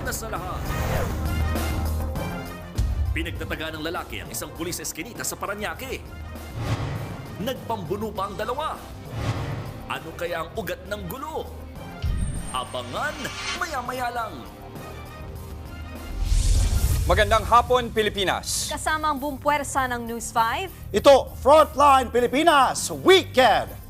una sa lahat. Pinagtataga ng lalaki ang isang pulis eskinita sa Parañaque. Nagpambuno pa ang dalawa. Ano kaya ang ugat ng gulo? Abangan maya-maya lang. Magandang hapon, Pilipinas. Kasama ang buong puwersa ng News 5. Ito, Frontline Pilipinas Weekend!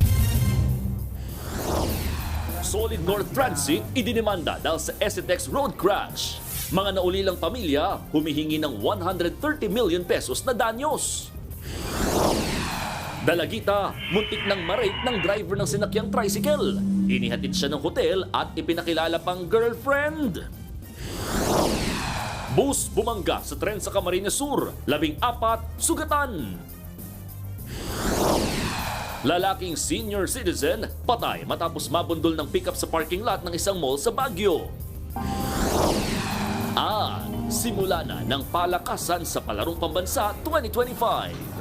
Solid North Transit idinimanda dahil sa SETEX road crash. Mga naulilang pamilya humihingi ng 130 million pesos na danyos. Dalagita, muntik ng ma-rape ng driver ng sinakyang tricycle. Inihatid siya ng hotel at ipinakilala pang girlfriend. Bus bumangga sa tren sa Camarines Sur, 14 sugatan. Lalaking senior citizen patay matapos mabundol ng pickup sa parking lot ng isang mall sa Baguio. Simula na ng palakasan sa Palarong Pambansa 2025.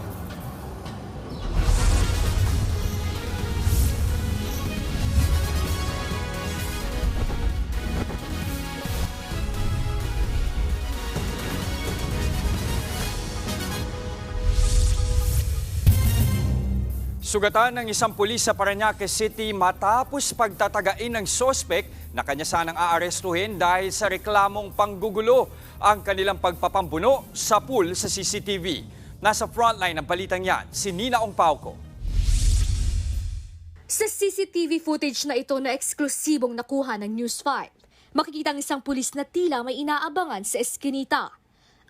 Sugatan ng isang pulis sa Parañaque City matapos pagtatagain ng sospek na kanya sanang aarestuhin dahil sa reklamong panggugulo ang kanilang pagpapambuno sa pool sa CCTV. Nasa frontline ng balitang yan, si Nina Ongpauco. Sa CCTV footage na ito na eksklusibong nakuha ng News 5, makikita ang isang pulis na tila may inaabangan sa eskinita.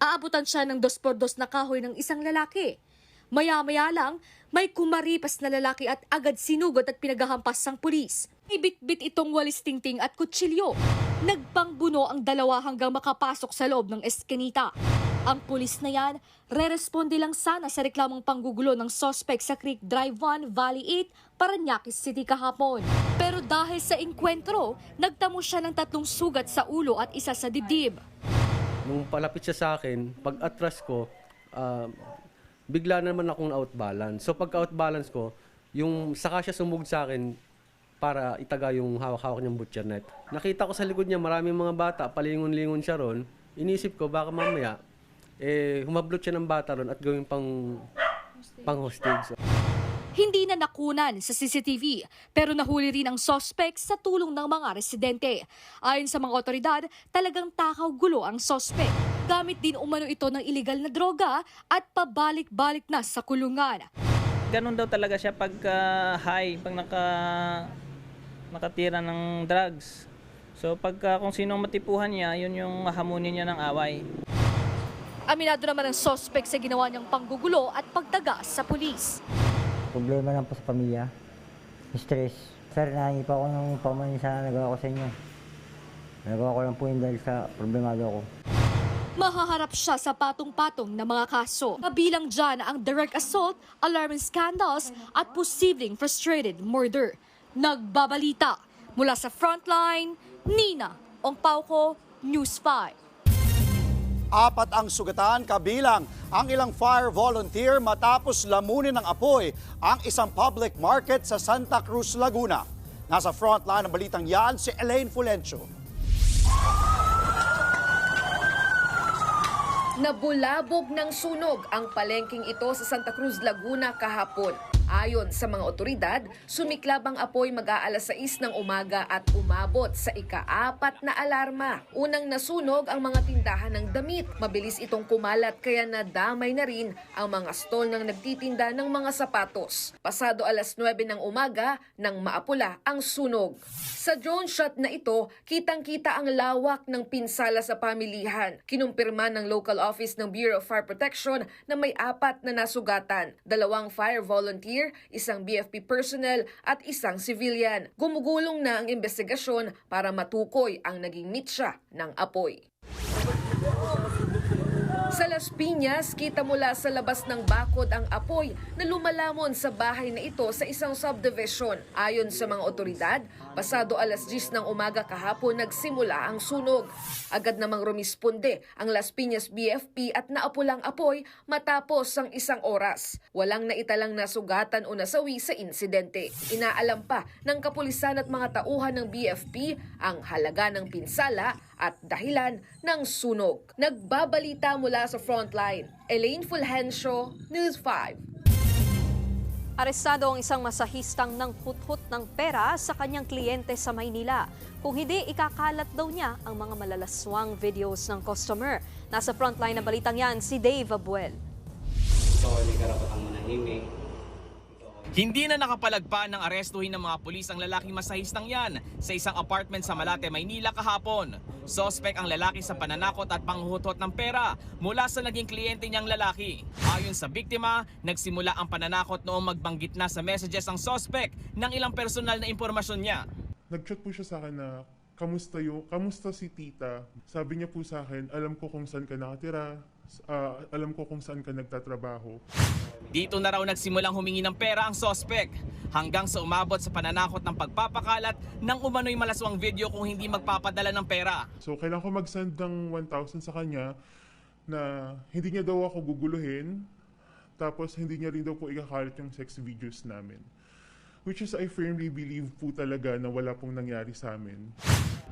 Aabutan siya ng 2x2 na kahoy ng isang lalaki. Maya-maya lang, may kumaripas na lalaki at agad sinugod at pinagahampas ang pulis. May bitbit itong walis tingting at kutsilyo. Nagpangbuno ang dalawa hanggang makapasok sa loob ng eskinita. Ang pulis na yan, re-responde lang sana sa reklamong panggugulo ng sospek sa Creek Drive 1, Valley 8, Parañaque City kahapon. Pero dahil sa enkwentro, nagtamo siya ng 3 sugat sa ulo at isa sa dibdib. Nung palapit siya sa akin, pag atras ko, bigla naman akong outbalance. So pagka-outbalance ko, yung saka siya sumugod sa akin para itaga yung hawak-hawak niyang butcher net. Nakita ko sa likod niya maraming mga bata, palingon-lingon siya ron. Inisip ko baka mamaya, humablot siya ng bata ron at gawing pang-hostage. Hindi na nakunan sa CCTV pero nahuli rin ang sospek sa tulong ng mga residente. Ayon sa mga otoridad, talagang takaw gulo ang sospek. Gamit din umano ito ng illegal na droga at pabalik-balik na sa kulungan. Ganon daw talaga siya pagka high, pag nakatira ng drugs. So pagka kung sinong matipuhan niya, yun yung hamunin niya ng away. Aminado naman ang sospek sa ginawa niyang panggugulo at pagtaga sa pulis. Problema lang po sa pamilya. Stress. Sir, nahingi pa ako ng pamanin sana nagawa ko sa inyo. Nagawa ko lang po yun dahil sa problemado ako. Mahaharap siya sa patong-patong na mga kaso. Kabilang dyan ang direct assault, alarming scandals at posibleng frustrated murder. Nagbabalita mula sa Frontline, Nina Ongpauco, News 5. 4 ang sugatan kabilang ang ilang fire volunteer matapos lamunin ng apoy ang isang public market sa Santa Cruz, Laguna. Nasa frontline ng balitang yan si Elaine Fulencio. Nabulabog ng sunog ang palengking ito sa Santa Cruz, Laguna kahapon. Ayon sa mga otoridad, sumiklab ang apoy mag-aalas 6 ng umaga at umabot sa ika-4 na alarma. Unang nasunog ang mga tindahan ng damit. Mabilis itong kumalat kaya nadamay na rin ang mga stall ng nagtitinda ng mga sapatos. Pasado alas 9 ng umaga nang maapula ang sunog. Sa drone shot na ito, kitang-kita ang lawak ng pinsala sa pamilihan. Kinumpirma ng local office ng Bureau of Fire Protection na may 4 na nasugatan. 2 fire volunteer, isang BFP personnel at isang civilian. Gumugulong na ang investigasyon para matukoy ang naging mitsa ng apoy. Sa Las Piñas, kita mula sa labas ng bakod ang apoy na lumalamon sa bahay na ito sa isang subdivision. Ayon sa mga otoridad, pasado alas 10 ng umaga kahapon nagsimula ang sunog. Agad namang rumisponde ang Las Piñas BFP at naapulang apoy matapos ang 1 oras. Walang naitalang nasugatan o nasawi sa insidente. Inaalam pa ng kapulisan at mga tauhan ng BFP ang halaga ng pinsala at dahilan ng sunog. Nagbabalita mula sa Frontline, Elaine Fulgencio, News 5. Arestado ang isang masahistang nang huthut ng pera sa kanyang kliyente sa Maynila. Kung hindi, ikakalat daw niya ang mga malalaswang videos ng customer. Nasa Frontline na balitang yan, si Dave Abuel. Hindi na nakapalagpa ng arestuhin ng mga pulis ang lalaking masahistang yan sa isang apartment sa Malate, Maynila kahapon. Sospek ang lalaki sa pananakot at panghuhutot ng pera mula sa naging kliyente niyang lalaki. Ayon sa biktima, nagsimula ang pananakot noong magbanggit na sa messages ang sospek ng ilang personal na impormasyon niya. Nag-chat po siya sa akin na, kamusta si tita? Sabi niya po sa akin, alam ko kung saan ka nakatira, alam ko kung saan ka nagtatrabaho. Dito na raw nagsimulang humingi ng pera ang sospek hanggang sa umabot sa pananakot ng pagpapakalat ng umano'y malaswang video kung hindi magpapadala ng pera. So kailangan ko mag-send ng 1,000 sa kanya na hindi niya daw ako guguluhin, tapos hindi niya rin daw po ikakalat yung sex videos namin. Which is I firmly believe po talaga na wala pong nangyari sa amin.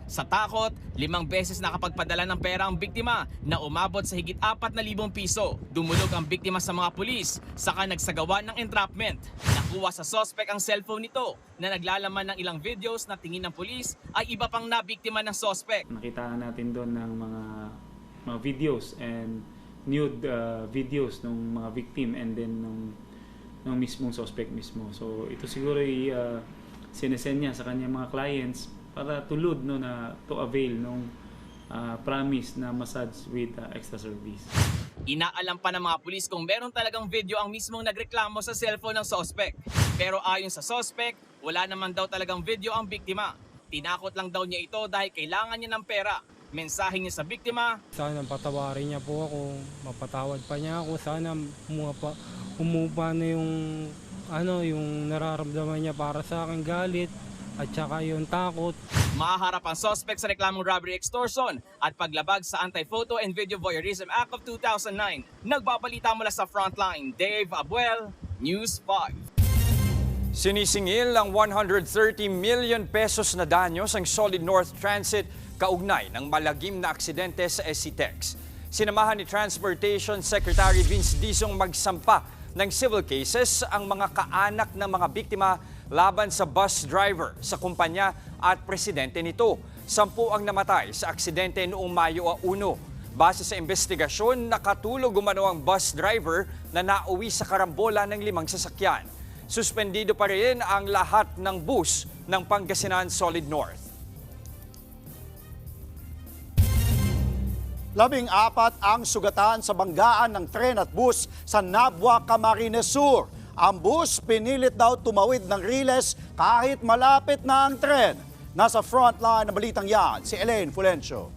Sa takot, 5 beses nakapagpadala ng pera ang biktima na umabot sa higit 4,000 piso. Dumulog ang biktima sa mga pulis, saka nagsagawa ng entrapment. Nakuha sa sospek ang cellphone nito na naglalaman ng ilang videos na tingin ng pulis ay iba pang nabiktima ng sospek. Nakita natin doon ng mga videos and nude videos ng mga victim and then ng mismong suspect mismo. So ito siguro ay sinesend niya sa kanyang mga clients para tulod to avail ng promise na massage with extra service. Inaalam pa ng mga pulis kung meron talagang video ang mismong nagreklamo sa cellphone ng suspect. Pero ayon sa suspect, wala naman daw talagang video ang biktima. Tinakot lang daw niya ito dahil kailangan niya ng pera. Mensahe niya sa biktima, sana patawarin niya po ako, mapatawad pa niya ako, sana umupa na yung nararamdaman niya para sa akin, galit at saka yung takot. Mahaharap ang suspect sa reklamong robbery, extortion at paglabag sa Anti-Photo and Video Voyeurism Act of 2009. Nagbabalita mula sa Frontline, Dave Abuel, News 5. Sinisingil ang 130 million pesos na danyos ang Solid North Transit kaugnay ng malagim na aksidente sa SCTEX. Sinamahan ni Transportation Secretary Vince Dizon magsampa ng civil cases ang mga kaanak ng mga biktima laban sa bus driver sa kumpanya at presidente nito. 10 ang namatay sa aksidente noong Mayo 1. Base sa investigasyon, nakatulog umano ang bus driver na nauwi sa karambola ng 5 sasakyan. Suspendido pa rin ang lahat ng bus ng Pangasinan Solid North. 14 ang sugatan sa banggaan ng tren at bus sa Nabua, Camarines Sur. Ang bus pinilit daw tumawid ng riles kahit malapit na ang tren. Nasa frontline ng balitang yan, si Elaine Fulgencio.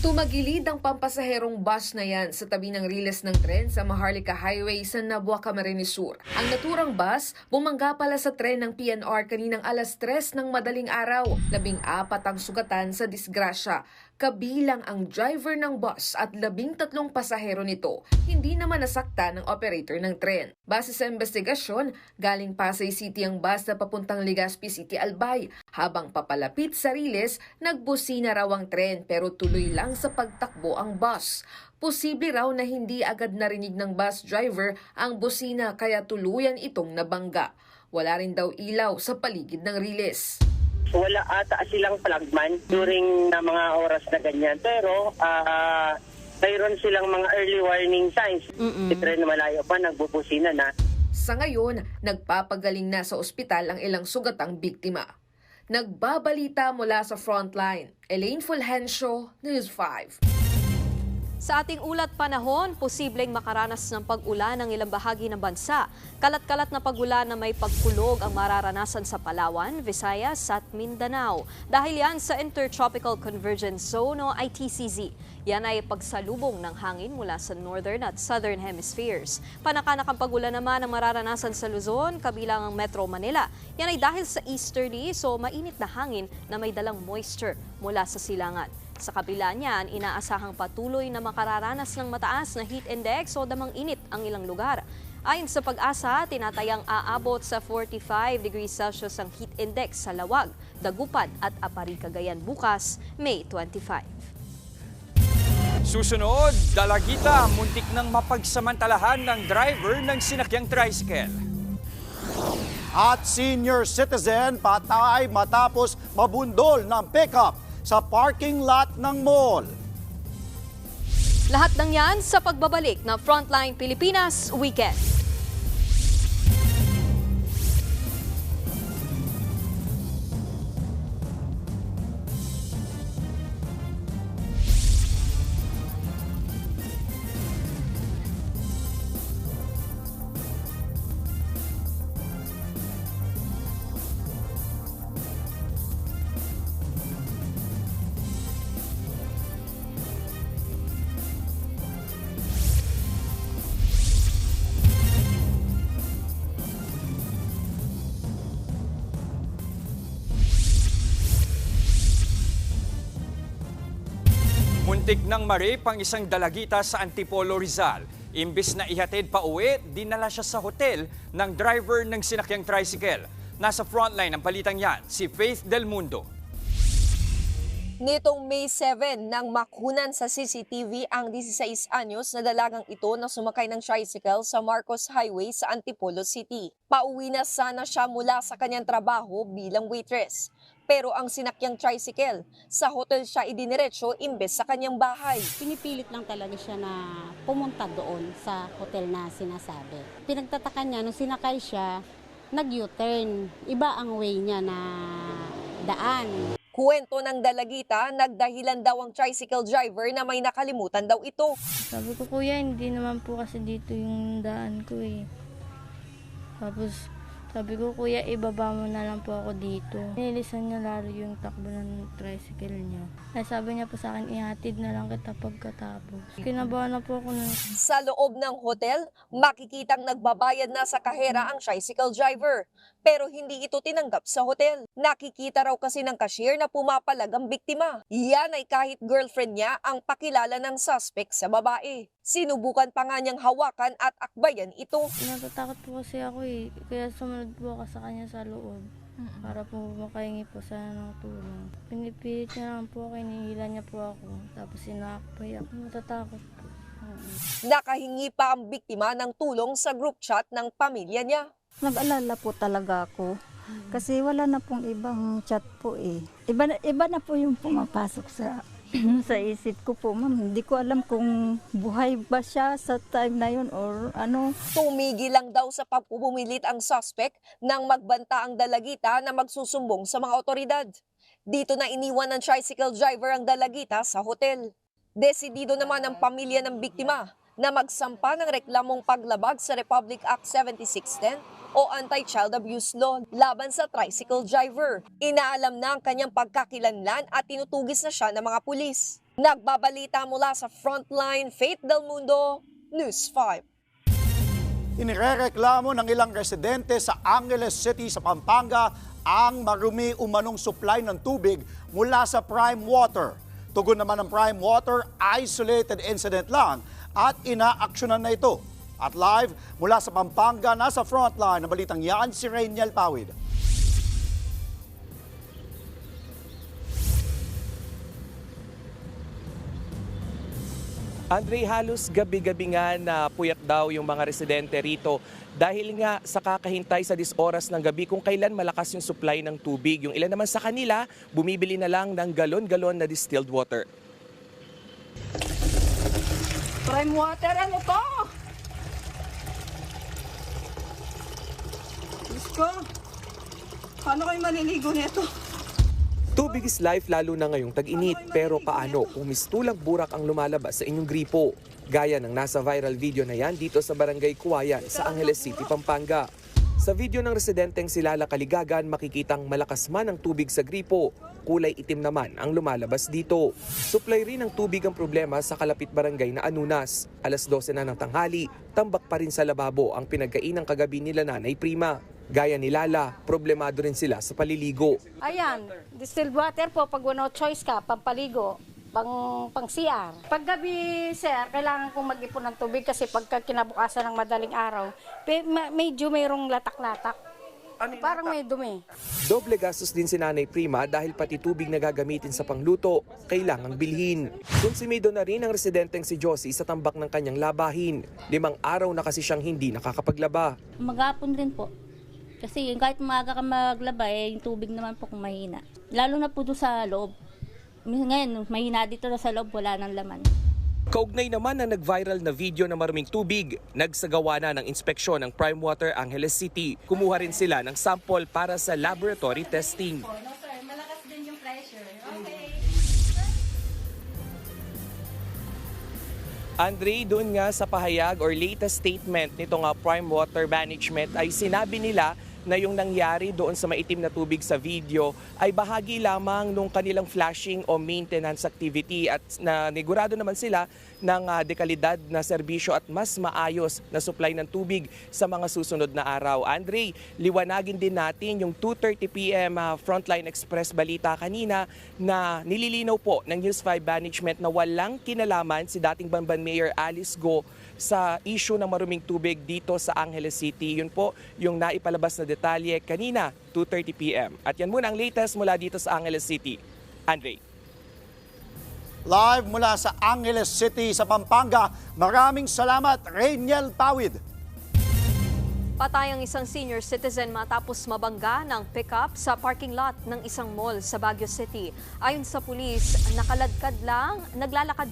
Tumagilid ang pampasaherong bus na yan sa tabi ng riles ng tren sa Maharlika Highway sa Nabua, Camarines Sur. Ang naturang bus bumangga pala sa tren ng PNR kaninang alas 3 ng madaling araw. 14 ang sugatan sa disgrasya. Kabilang ang driver ng bus at 13 pasahero nito. Hindi naman nasakta ng operator ng tren. Base sa investigasyon, galing Pasay City ang bus na papuntang Legazpi City, Albay. Habang papalapit sa riles, nagbusina raw ang tren pero tuloy lang sa pagtakbo ang bus. Posible raw na hindi agad narinig ng bus driver ang busina kaya tuluyan itong nabangga. Wala rin daw ilaw sa paligid ng riles. Wala ata silang flagman during na mga oras na ganyan. Pero mayroon silang mga early warning signs. Si tren malayo pa, nagbubusina na. Sa ngayon, nagpapagaling na sa ospital ang ilang sugatang biktima. Nagbabalita mula sa Frontline, Elaine Fulgencio, News 5. Sa ating ulat panahon, posibleng makaranas ng pag-ulan ng ilang bahagi ng bansa. Kalat-kalat na pag-ulan na may pagkulog ang mararanasan sa Palawan, Visayas at Mindanao. Dahil yan sa Intertropical Convergence Zone o ITCZ. Yan ay pagsalubong ng hangin mula sa Northern at Southern Hemispheres. Panakanak ang pag-ulan naman ang mararanasan sa Luzon, kabilang ang Metro Manila. Yan ay dahil sa easterly, so mainit na hangin na may dalang moisture mula sa silangan. Sa kabila niyan, inaasahang patuloy na makararanas ng mataas na heat index o damang init ang ilang lugar. Ayon sa Pag-asa, tinatayang aabot sa 45 degrees Celsius ang heat index sa Lawag, Dagupan at Apari, Cagayan bukas, May 25. Susunod, dalagita, muntik ng mapagsamantalahan ng driver ng sinakyang tricycle. At senior citizen patay matapos mabundol ng pickup sa parking lot ng mall. Lahat ng yan sa pagbabalik ng Frontline Pilipinas Weekend. Muntik ng marip ang isang dalagita sa Antipolo, Rizal. Imbis na ihatid pa uwi, dinala siya sa hotel ng driver ng sinakyang tricycle. Nasa frontline ng balitang yan, si Faith Del Mundo. Nitong May 7 nang makunan sa CCTV ang 16 anyos na dalagang ito na sumakay ng tricycle sa Marcos Highway sa Antipolo City. Pauwi na sana siya mula sa kanyang trabaho bilang waitress. Pero ang sinakyang tricycle, sa hotel siya idiniretso imbes sa kanyang bahay. Pinipilit lang talaga siya na pumunta doon sa hotel na sinasabi. Pinagtataka niya, nung sinakay siya, nag-U-turn. Iba ang way niya na daan. Kuwento ng dalagita, nagdahilan daw ang tricycle driver na may nakalimutan daw ito. Sabi ko, kuya, hindi naman po kasi dito yung daan ko eh. Tapos sabi ko, kuya, ibaba mo na lang po ako dito. Nilisan niya lalo yung takbo ng tricycle niya. Ay sabi niya po sa akin, ihatid na lang kita pagkatapos. Kinabahan na po ako na. Sa loob ng hotel, makikitang nagbabayad na sa kahera ang tricycle driver. Pero hindi ito tinanggap sa hotel. Nakikita raw kasi ng cashier na pumapalag ang biktima. Yan ay kahit girlfriend niya ang pakilala ng suspect sa babae. Sinubukan pa nga niyang hawakan at akbayan ito. Natatakot po kasi ako eh. Kaya sumunod po ako sa kanya sa loob. Para po makahingi po sana ng tulong. Pinipilit niya lang po ako, hinihila niya po ako. Tapos sinakbay ako. Natatakot po. Nakahingi pa ang biktima ng tulong sa group chat ng pamilya niya. Nag-alala po talaga ako kasi wala na pong ibang chat po eh. Iba na po yung pumapasok sa isip ko po, ma'am. Hindi ko alam kung buhay ba siya sa time na yun or ano. Tumigil lang daw sa pagpupumilit ang suspect nang magbanta ang dalagita na magsusumbong sa mga otoridad. Dito na iniwan ng tricycle driver ang dalagita sa hotel. Desidido naman ang pamilya ng biktima na magsampa ng reklamong paglabag sa Republic Act 7610 o Anti-Child Abuse Law laban sa tricycle driver. Inaalam na ang kanyang pagkakilanlan at tinutugis na siya ng mga pulis. Nagbabalita mula sa Frontline, Faith Del Mundo, News 5. Inirereklamo ng ilang residente sa Angeles City sa Pampanga ang marumi umanong supply ng tubig mula sa Prime Water. Tugon naman ng Prime Water, isolated incident lang at inaaksyonan na ito. At live mula sa Pampanga, nasa frontline ng balitang yan si Rainiel Pawid. Andre, halos gabi-gabi nga na puyat daw yung mga residente rito dahil nga sa kakahintay sa 10 oras ng gabi kung kailan malakas yung supply ng tubig. Yung ilan naman sa kanila, bumibili na lang ng galon-galon na distilled water. Prime Water, ano to? Diyos ko, paano kayo maliligo nito? Tubig is life lalo na ngayong tag-init, pero paano kung mistulang burak ang lumalabas sa inyong gripo? Gaya ng nasa viral video na yan dito sa Barangay Kuwayan sa Angeles City, Pampanga. Sa video ng residenteng si Lala Kaligagan, makikitang malakas man ang tubig sa gripo, kulay itim naman ang lumalabas dito. Supply rin ng tubig ang problema sa kalapit barangay na Anunas. Alas 12 na ng tanghali, tambak pa rin sa lababo ang pinagkainang kagabi nila Nanay Prima. Gaya ni Lala, problemado rin sila sa paliligo. Ayan, distilled water po pag no choice ka, pampaligo. pang CR. Paggabi, sir, kailangan kong mag-ipon ng tubig kasi pagka kinabukasan ng madaling araw, medyo mayroong latak-latak. Parang may dumi. Doble gastos din si Nanay Prima dahil pati tubig na gagamitin sa pangluto, kailangang bilhin. Konsumido na rin ang residenteng si Josie sa tambak ng kanyang labahin. 5 araw na kasi siyang hindi nakakapaglaba. Maghapon din po. Kasi kahit maaga ka maglaba, yung tubig naman po kung mahina. Lalo na po doon sa loob. Ngayon, mahina dito na sa loob, wala nang laman. Kaugnay naman na nag-viral na video ng maruming tubig, nagsagawa na ng inspeksyon ng Prime Water Angeles City. Kumuha rin sila ng sample para sa laboratory testing. Malakas din yung pressure. Okay. Andre, doon nga sa pahayag or latest statement nitong Prime Water Management ay sinabi nila na yung nangyari doon sa maitim na tubig sa video ay bahagi lamang nung kanilang flashing o maintenance activity at nanigurado naman sila ng dekalidad na serbisyo at mas maayos na supply ng tubig sa mga susunod na araw. Andre, liwanagin din natin yung 2:30 p.m. Frontline Express balita kanina na nililinaw po ng News 5 Management na walang kinalaman si dating Banban Mayor Alice Go sa issue ng maruming tubig dito sa Angeles City. Yun po yung naipalabas na detalye kanina, 2:30 p.m. At yan muna ang latest mula dito sa Angeles City. Andre. Live mula sa Angeles City sa Pampanga, maraming salamat, Rainiel Pawid. Patay ang isang senior citizen matapos mabangga ng pickup sa parking lot ng isang mall sa Baguio City. Ayon sa pulis, naglalakad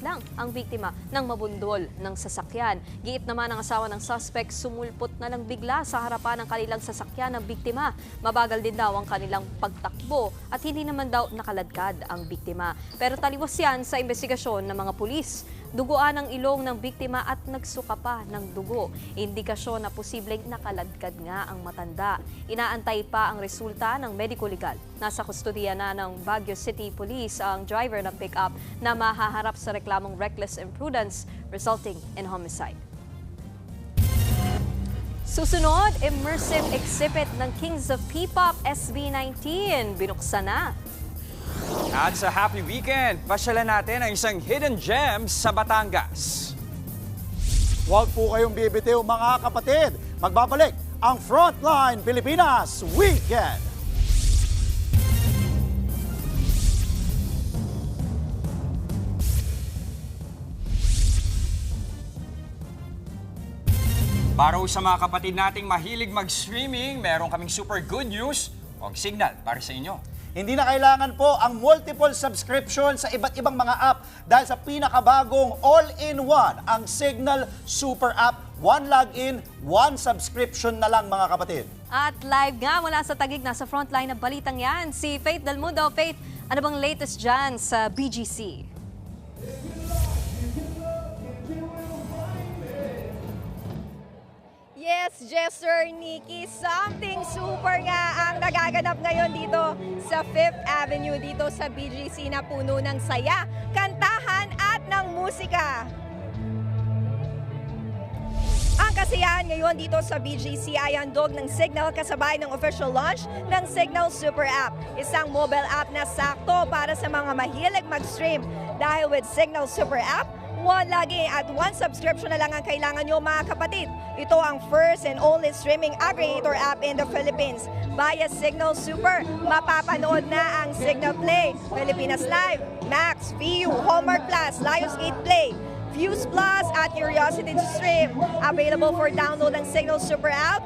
lang ang biktima ng mabundol ng sasakyan. Giit naman ang asawa ng suspect, sumulpot na lang bigla sa harapan ng kanilang sasakyan ng biktima. Mabagal din daw ang kanilang pagtakbo at hindi naman daw nakaladkad ang biktima. Pero taliwas yan sa investigasyon ng mga pulis. Duguan ang ilong ng biktima at nagsuka pa ng dugo. Indikasyon na posibleng nakaladkad nga ang matanda. Inaantay pa ang resulta ng medico legal. Nasa kustodiya na ng Baguio City Police ang driver ng pickup na mahaharap sa reklamong reckless imprudence resulting in homicide. Susunod, immersive exhibit ng Kings of P-Pop SB19. Binuksan na. At sa Happy Weekend, pasyalan natin ang isang hidden gem sa Batangas. Huwag po kayong bibitiw mga kapatid. Magbabalik ang Frontline Pilipinas Weekend. Para sa mga kapatid nating mahilig mag-streaming, meron kaming super good news o signal para sa inyo. Hindi na kailangan po ang multiple subscription sa iba't ibang mga app dahil sa pinakabagong all-in-one, ang Signal Super App. One login, one subscription na lang mga kapatid. At live nga mula sa Taguig, nasa frontline ng balitang yan, si Faith Dalmudo. Faith, ano bang latest dyan sa BGC? Yes, Jester, Nikki, something super nga ang nagaganap ngayon dito sa 5th Avenue, dito sa BGC na puno ng saya, kantahan at ng musika. Ang kasiyahan ngayon dito sa BGC ay handog ng Signal kasabay ng official launch ng Signal Super App, isang mobile app na sakto para sa mga mahilig mag-stream. Dahil with Signal Super App, one login at one subscription na lang ang kailangan nyo mga kapatid. Ito ang first and only streaming aggregator app in the Philippines. Via Signal Super, mapapanood na ang Signal Play, Pilipinas Live, Max, VU, Hallmark Plus, Lionsgate Play, Fuse Plus at Curiosity to Stream. Available for download ang Signal Super App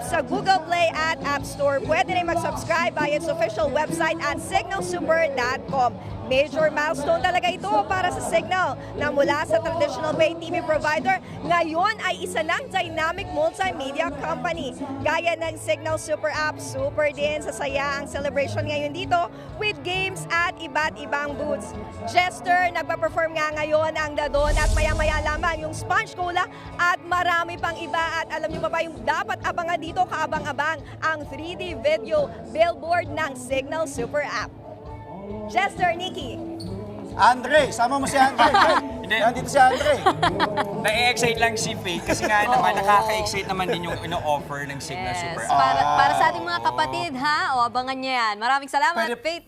sa Google Play at App Store. Pwede rin mag-subscribe via its official website at signalsuper.com. Major milestone talaga ito para sa Signal na mula sa traditional pay TV provider, ngayon ay isa ng dynamic multimedia company. Gaya ng Signal Super App, super din sa saya ang celebration ngayon dito with games at iba't ibang booths. Jester, nagpa-perform nga ngayon ang Dadon at maya-maya lamang yung Sponge Cola at marami pang iba. At alam niyo ba yung dapat abangan dito, kaabang-abang ang 3D video billboard ng Signal Super App. Jester, Nikki. Andre, sama mo si Andre. Nandito si Andre. Na-excite lang si Faith kasi nga naman, nakaka-excite naman din yung ino-offer ng Signal Super App. Para sa ating mga kapatid, ha? O, abangan nyo yan. Maraming salamat, Faith.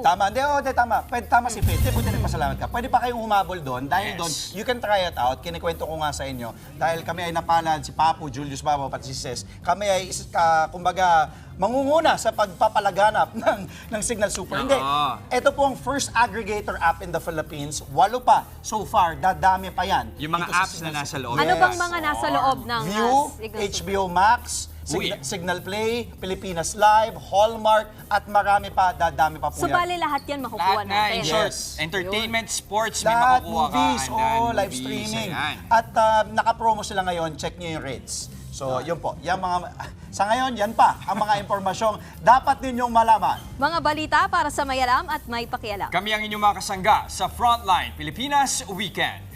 Tama, tama. Tama si Faith. Buti rin pasalamat ka. Pwede pa kayong humabol doon. Dahil doon, you can try it out. Kinikwento ko nga sa inyo. Dahil kami ay napalad, si Papu, Julius Babaw, pati si Ses. Kami ay, kumbaga, mangunguna sa pagpapalaganap ng Signal Super. Hindi. Ito po ang first aggregator app in the Philippines. 8 pa. So far, dadami pa yan. Yung mga apps na nasa loob. Ano bang mga nasa loob ng View, HBO Max, Signal Play, Pilipinas Live, Hallmark, at marami pa, dadami pa po yan. So, bali lahat yan makukuha natin. Yes. Entertainment, sports, may lahat, makukuha movies, ka. live streaming. At nakapromo sila ngayon, check nyo yung rates. So, yun po. Sa ngayon, yan pa ang mga impormasyong dapat ninyong malaman. Mga balita para sa may alam at may pakialam. Kami ang inyong mga kasangga sa Frontline Pilipinas Weekend.